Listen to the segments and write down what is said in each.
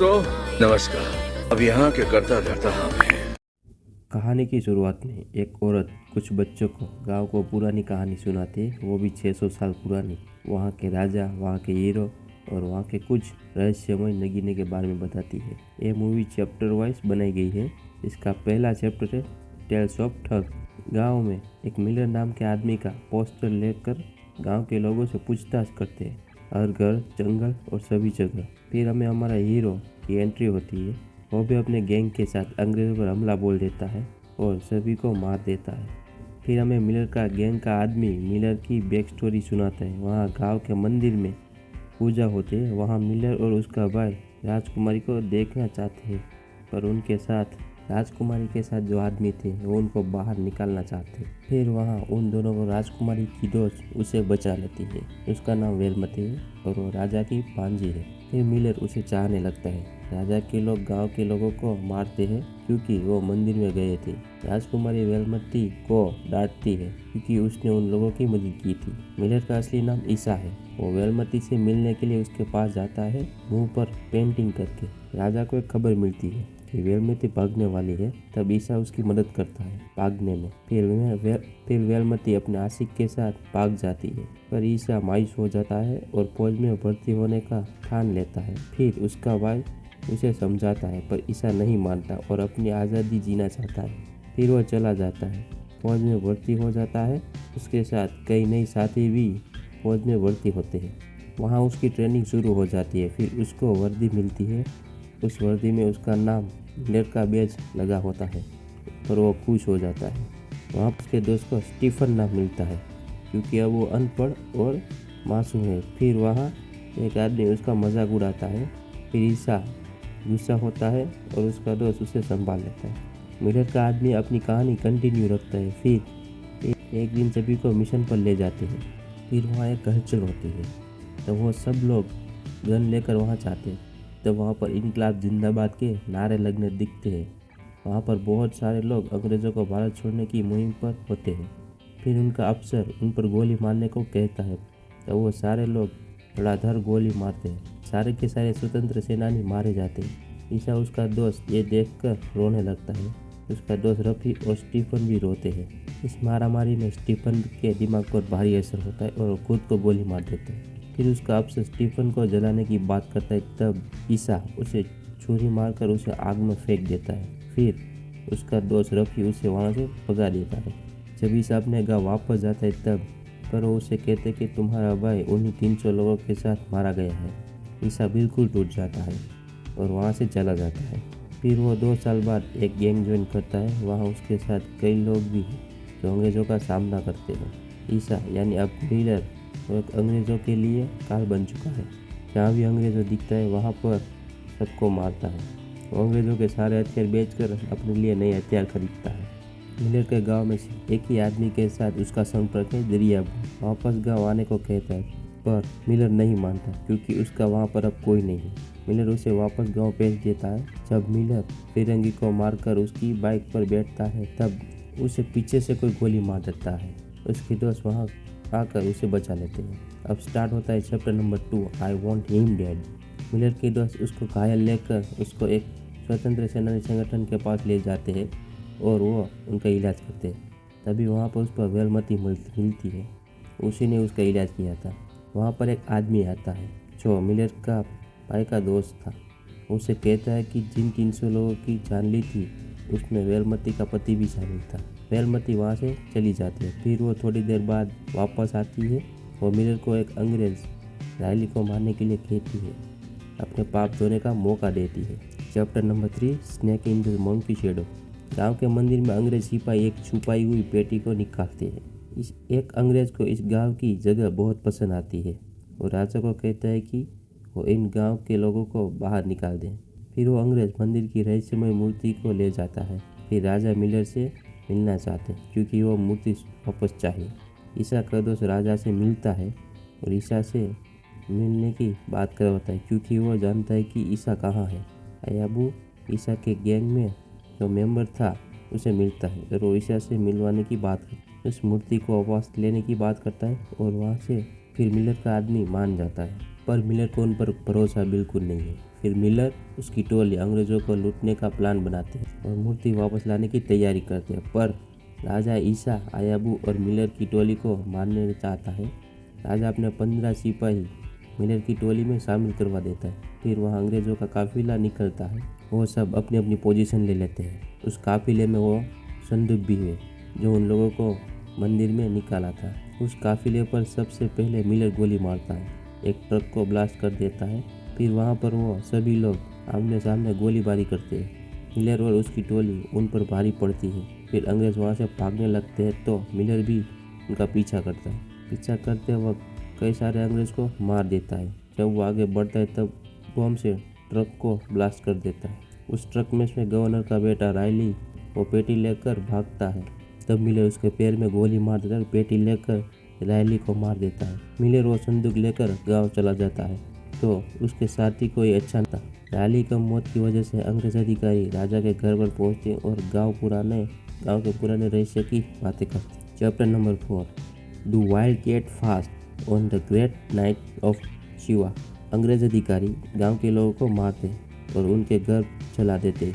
दोस्तों नमस्कार। अब यहाँ के करता धरता हम हैं। कहानी की शुरुआत में एक औरत कुछ बच्चों को गांव को पुरानी कहानी सुनाती है, वो भी 600 साल पुरानी। वहाँ के राजा, वहाँ के हीरो और वहाँ के कुछ रहस्यमय नगीने के बारे में बताती है। ये मूवी चैप्टर वाइज बनाई गई है। इसका पहला चैप्टर है टेल्स ऑफ ठग। गांव में एक मिलर नाम के आदमी का पोस्टर लेकर गांव के लोगों से पूछताछ करते हैं, हर घर, जंगल और सभी जगह। फिर हमें हमारा हीरो की एंट्री होती है। वो भी अपने गैंग के साथ अंग्रेज़ों पर हमला बोल देता है और सभी को मार देता है। फिर हमें मिलर का गैंग का आदमी मिलर की बैक स्टोरी सुनाता है। वहाँ गांव के मंदिर में पूजा होती है। वहाँ मिलर और उसका भाई राजकुमारी को देखना चाहते हैं, पर उनके साथ राजकुमारी के साथ जो आदमी थे वो उनको बाहर निकालना चाहते। फिर वहाँ उन दोनों को राजकुमारी की दोस्त उसे बचा लेती है। उसका नाम वेलमती है और वो राजा की भांजी है। फिर मिलर उसे चाहने लगता है। राजा के लोग गांव के लोगों को मारते हैं क्योंकि वो मंदिर में गए थे। राजकुमारी वेलमती को डांटती है क्योंकि उसने उन लोगों की मदद की थी। मिलर का असली नाम ईसा है। वो वेलमती से मिलने के लिए उसके पास जाता है, मुंह पर पेंटिंग करके। राजा को एक खबर मिलती है कि वेलमती भागने वाली है। तब ईसा उसकी मदद करता है भागने में। फिर वेलमती अपने आशिक के साथ भाग जाती है, पर ईसा मायूस हो जाता है और फौज में भर्ती होने का ठान लेता है। फिर उसका भाई उसे समझाता है, पर ईसा नहीं मानता और अपनी आज़ादी जीना चाहता है। फिर वह चला जाता है, फौज में भर्ती हो जाता है। उसके साथ कई नए साथी भी फौज में भर्ती होते हैं। वहाँ उसकी ट्रेनिंग शुरू हो जाती है। फिर उसको वर्दी मिलती है। उस वर्दी में उसका नाम मिलर का बैज लगा होता है, पर वो खुश हो जाता है। वहाँ उसके दोस्त को स्टीफन नाम मिलता है क्योंकि अब वो अनपढ़ और मासूम है। फिर वहाँ एक आदमी उसका मजाक उड़ाता है। फिर ईसा गुस्सा होता है और उसका दोस्त उसे संभाल लेता है। मिलर का आदमी अपनी कहानी कंटिन्यू रखता है। फिर एक दिन सभी को मिशन पर ले जाते हैं। फिर वहाँ एक हलचल होती है, तो वो सब लोग गन लेकर वहाँ जाते हैं। तब वहाँ पर इनकलाब जिंदाबाद के नारे लगने दिखते हैं। वहाँ पर बहुत सारे लोग अंग्रेज़ों को भारत छोड़ने की मुहिम पर होते हैं। फिर उनका अफसर उन पर गोली मारने को कहता है, तो वो सारे लोग धड़ाधड़ गोली मारते हैं। सारे के सारे स्वतंत्र सेनानी मारे जाते हैं। ईसा उसका दोस्त ये देखकर रोने लगता है। उसका दोस्त रफ़ी और स्टीफन भी रोते हैं। इस मारामारी में स्टीफन के दिमाग पर भारी असर होता है और वो खुद को गोली मार देता है। फिर उसका अफसर स्टीफन को जलाने की बात करता है। तब ईसा उसे छुरी मारकर उसे आग में फेंक देता है। फिर उसका दोस्त रफ़ी उसे वहाँ से भगा देता है। जब ईसा अपने गाँव वापस जाता है तब पर वो उसे कहते कि तुम्हारा भाई उन्हीं 300 लोगों के साथ मारा गया है। ईसा बिल्कुल टूट जाता है और वहाँ से चला जाता है। फिर वो 2 साल बाद एक गैंग ज्वाइन करता है। वहाँ उसके साथ कई लोग भी हैं जो अंग्रेज़ों का सामना करते हैं। ईसा यानी अब मिलर वो एक अंग्रेज़ों के लिए काल बन चुका है। जहाँ भी अंग्रेज़ों दिखता है वहाँ पर सबको मारता है। वो अंग्रेज़ों के सारे हथियार बेचकर अपने लिए नए हथियार खरीदता है। मिलर के गांव में सिर्फ एक ही आदमी के साथ उसका संपर्क है, दरियाबू। वापस गांव आने को कहता है, पर मिलर नहीं मानता क्योंकि उसका वहाँ पर अब कोई नहीं है। मिलर उसे वापस गांव भेज देता है। जब मिलर फिरंगी को मारकर उसकी बाइक पर बैठता है तब उसे पीछे से कोई गोली मार देता है। उसके दोस्त वहाँ आकर उसे बचा लेते हैं। अब स्टार्ट होता है chapter number 2, I want him dead. Miller के दोस्त उसको घायल लेकर उसको एक स्वतंत्र सेनानी संगठन के पास ले जाते हैं और वो उनका इलाज करते हैं। तभी वहाँ पर उस पर वेलमती मिलती है। उसी ने उसका इलाज किया था। वहाँ पर एक आदमी आता है जो मिलर का भाई का दोस्त था। उसे कहता है कि जिन 300 लोगों की जान ली थी उसमें वेलमती का पति भी शामिल था। वेलमती वहाँ से चली जाती है। फिर वो थोड़ी देर बाद वापस आती है। वो मिलर को एक अंग्रेज़ रायली को मारने के लिए कहती है, अपने पाप धोने का मौका देती है। Chapter number 3, snake in the monkey shadow. गांव के मंदिर में अंग्रेज सिपाही एक छुपाई हुई पेटी को निकालते हैं। इस एक अंग्रेज को इस गांव की जगह बहुत पसंद आती है और राजा को कहता है कि वो इन गांव के लोगों को बाहर निकाल दें। फिर वो अंग्रेज मंदिर की रहस्यमय मूर्ति को ले जाता है। फिर राजा मिलर से मिलना चाहते हैं क्योंकि वो मूर्ति वापस चाहिए। ईसा का दोस्त राजा से मिलता है और ईसा से मिलने की बात करवाता है क्योंकि वो जानता है कि ईसा कहाँ है। अयाबू ईसा के गैंग में जो मेंबर था उसे मिलता है और वो ईसा से मिलवाने की बात करता है। उस मूर्ति को वापस लेने की बात करता है और वहाँ से फिर मिलर का आदमी मान जाता है। पर मिलर को उन पर भरोसा बिल्कुल नहीं है। फिर मिलर उसकी टोली अंग्रेजों को लूटने का प्लान बनाते हैं और मूर्ति वापस लाने की तैयारी करते हैं, पर राजा ईसा आयाबू और मिलर की टोली को मारने चाहता है। राजा अपने 15 सिपाही मिलर की टोली में शामिल करवा देता है। फिर वहाँ अंग्रेजों का काफिला निकलता है। वो सब अपनी अपनी पोजीशन ले लेते हैं। उस काफिले में वो संदूक भी है जो उन लोगों को मंदिर में निकाला था। उस काफिले पर सबसे पहले मिलर गोली मारता है, एक ट्रक को ब्लास्ट कर देता है। फिर वहाँ पर वो सभी लोग आमने सामने गोलीबारी करते हैं। मिलर और उसकी टोली उन पर भारी पड़ती है। फिर अंग्रेज वहाँ से भागने लगते हैं तो मिलर भी उनका पीछा करता है। पीछा करते वक्त कई सारे अंग्रेज को मार देता है। जब वो आगे बढ़ता है तब बम से ट्रक को ब्लास्ट कर देता है। उस ट्रक में से गवर्नर का बेटा रायली वो पेटी लेकर भागता है। तब मिलर उसके पैर में गोली मार देता है, पेटी लेकर रायली को मार देता है। मिलर वो संदूक लेकर गांव चला जाता है तो उसके साथी को ये अच्छा था। रायली की मौत की वजह से अंग्रेज अधिकारी राजा के घर पर पहुंचते और गांव के पुराने रहस्य की बातें करते। Chapter number 4 do wild cat fast on the great night of Shiva. अंग्रेज अधिकारी गांव के लोगों को मारते और उनके घर चला देते।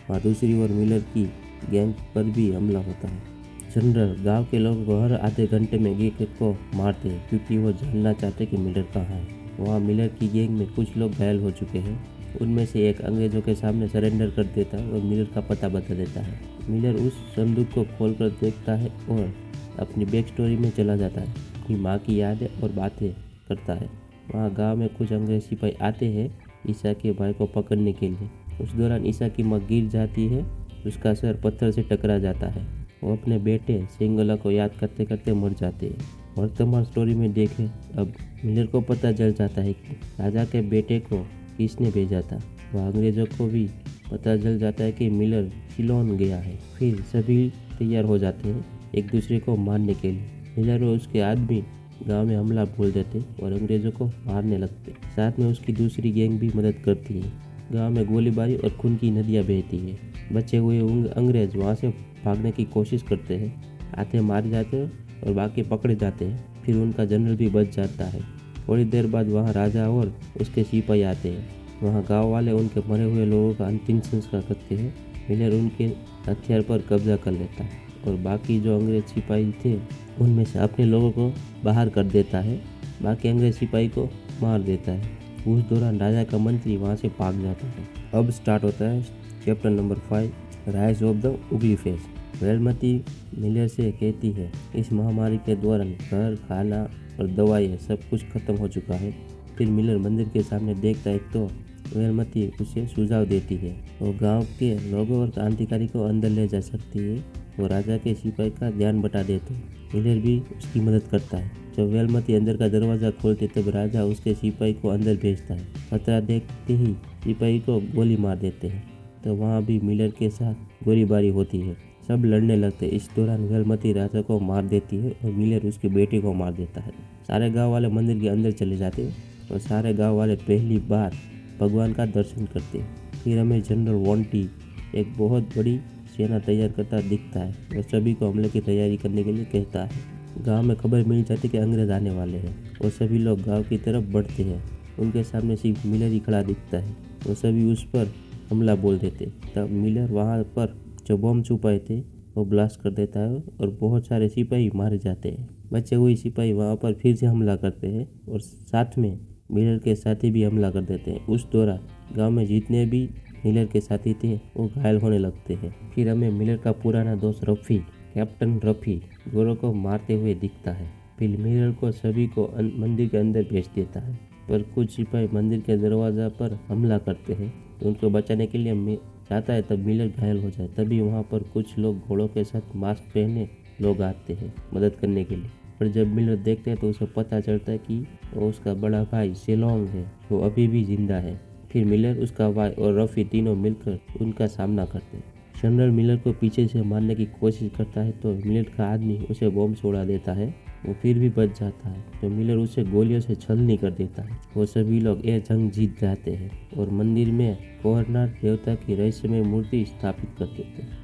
वहाँ दूसरी ओर मिलर की गैंग पर भी हमला होता है। जनरल गांव के लोगों को हर आधे घंटे में एक को मारते हैं क्योंकि वो जानना चाहते कि मिलर कहाँ है। वहाँ मिलर की गैंग में कुछ लोग घायल हो चुके हैं। उनमें से एक अंग्रेजों के सामने सरेंडर कर देता है और मिलर का पता बता देता है। मिलर उस संदूक को खोलकर देखता है और अपनी बैक स्टोरी में चला जाता है। अपनी माँ की यादें और बातें करता है। वहाँ गांव में कुछ अंग्रेज सिपाही आते हैं ईसा के भाई को पकड़ने के लिए। उस दौरान ईसा की माँ गिर जाती है, उसका सर पत्थर से टकरा जाता है। वो अपने बेटे सिंगला को याद करते करते मर जाते हैं। वर्तमान स्टोरी में देखें, अब मिलर को पता चल जाता है कि राजा के बेटे को किसने भेजा था। वह अंग्रेजों को भी पता चल जाता है कि मिलर सिलोन गया है। फिर सभी तैयार हो जाते हैं एक दूसरे को मारने के लिए। मिलर और उसके आदमी गांव में हमला बोल देते और अंग्रेजों को मारने लगते। साथ में उसकी दूसरी गैंग भी मदद करती है। गांव में गोलीबारी और खून की नदियां बहती है। बचे हुए अंग्रेज वहां से भागने की कोशिश करते हैं, आधे मारे जाते हैं और बाकी पकड़े जाते हैं। फिर उनका जनरल भी बच जाता है। थोड़ी देर बाद वहाँ राजा और उसके सिपाही आते हैं। वहाँ गांव वाले उनके मरे हुए लोगों का अंतिम संस्कार करते हैं। मिलर उनके हथियार पर कब्जा कर लेता है और बाकी जो अंग्रेज सिपाही थे उनमें से अपने लोगों को बाहर कर देता है। बाकी अंग्रेज सिपाही को मार देता है। उस दौरान राजा का मंत्री वहाँ से भाग जाता है। अब स्टार्ट होता है chapter number 5 rise of the ugly face. वेलमती मिलर से कहती है, इस महामारी के दौरान घर, खाना और दवाइयाँ सब कुछ खत्म हो चुका है। फिर मिलर मंदिर के सामने देखता है तो वेलमती उसे सुझाव देती है वो गांव के लोगों और क्रांतिकारी को अंदर ले जा सकती है। वो राजा के सिपाही का ध्यान बटा देते। मिलर भी उसकी मदद करता है। जब वेलमती अंदर का दरवाज़ा खोलते तब राजा उसके सिपाही को अंदर भेजता है। खतरा देखते ही सिपाही को गोली मार देते हैं। तो वहाँ भी मिलर के साथ गोलीबारी होती है। सब लड़ने लगते। इस दौरान वेलमती राजा को मार देती है और मिलर उसके बेटे को मार देता है। सारे गांव वाले मंदिर के अंदर चले जाते हैं और सारे गांव वाले पहली बार भगवान का दर्शन करते हैं। फिर हमें जनरल वॉन्टी एक बहुत बड़ी सेना तैयार करता दिखता है और सभी को हमले की तैयारी करने के लिए कहता है। गांव में खबर मिल जाती है कि अंग्रेज आने वाले हैं और सभी लोग गांव की तरफ बढ़ते हैं। उनके सामने सिर्फ मिलर ही खड़ा दिखता है और सभी उस पर हमला बोल देते। तब मिलर वहाँ पर जो बम छुपाए थे वो ब्लास्ट कर देता है और बहुत सारे सिपाही मारे जाते हैं। बचे हुए सिपाही वहाँ पर फिर से हमला करते हैं और साथ में मिलर के साथी भी हमला कर देते हैं। उस दौरान गांव में जितने भी मिलर के साथी थे वो घायल होने लगते हैं। फिर हमें मिलर का पुराना दोस्त रफ़ी, कैप्टन रफ़ी गोरों को मारते हुए दिखता है। फिर मिलर को सभी को मंदिर के अंदर भेज देता है, पर कुछ सिपाही मंदिर के दरवाजा पर हमला करते हैं तो उनको बचाने के लिए चाहता है। तब मिलर घायल हो जाए। तभी वहाँ पर कुछ लोग घोड़ों के साथ मास्क पहने लोग आते हैं मदद करने के लिए। पर जब मिलर देखते हैं तो उसे पता चलता है कि वो उसका बड़ा भाई सिलोंग है, वो अभी भी जिंदा है। फिर मिलर, उसका भाई और रफ़ी तीनों मिलकर उनका सामना करते हैं। जनरल मिलर को पीछे से मारने की कोशिश करता है तो मिलर का आदमी उसे बम से उड़ा देता है। वो फिर भी बच जाता है तो मिलर उसे गोलियों से छलनी कर देता है। वो सभी लोग ये जंग जीत जाते हैं और मंदिर में कोहरनाथ देवता की रहस्यमय मूर्ति स्थापित कर देते हैं।